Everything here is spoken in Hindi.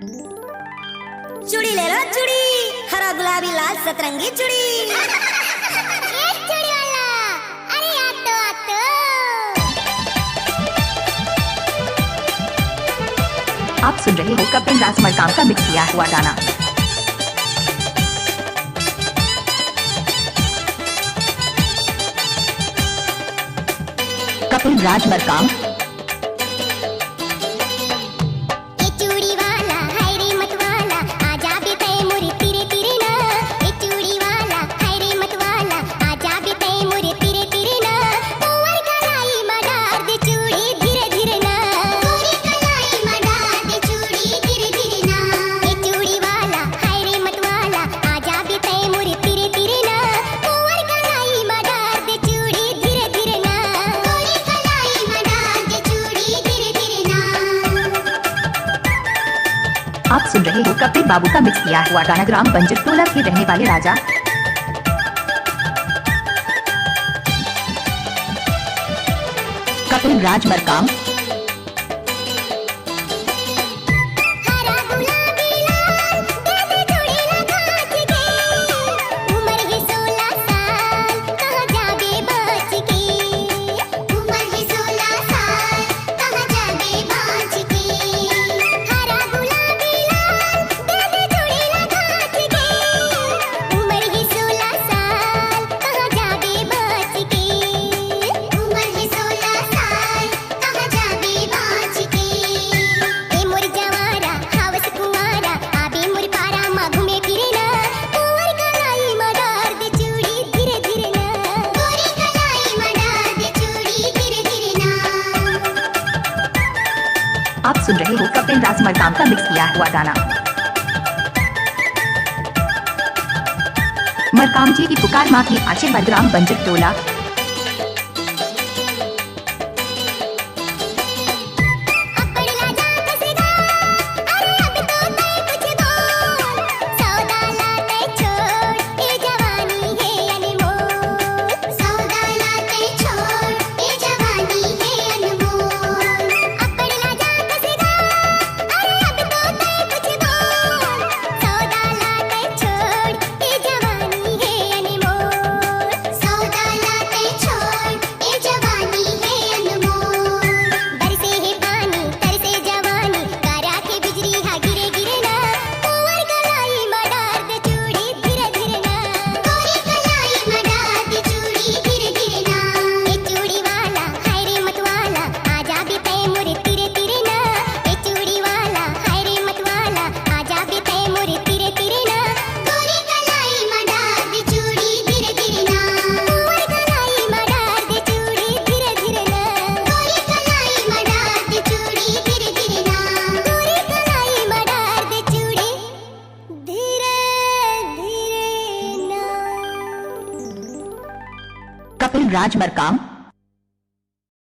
चूड़ी ले लो चूड़ी, हरा गुलाबी लाल सतरंगी चूड़ी। चूड़ी वाला, अरे आतो आतो। आप सुन रहे हो कपिल राज मरकाम का मिक्स किया हुआ गाना। कपिल राज मरकाम। आप सुन रहे हो कपिल बाबू का मिक्स किया हुआ गाना। ग्राम बंजर टोला के रहने वाले राजा कपिल राज मरकाम। आप सुन रहे हो कपिल राज मरकाम का मिक्स किया हुआ गाना। मरकाम जी की पुकार माँ की आशीर्वाद। ग्राम बंजर टोला। कपिल राज मरकाम।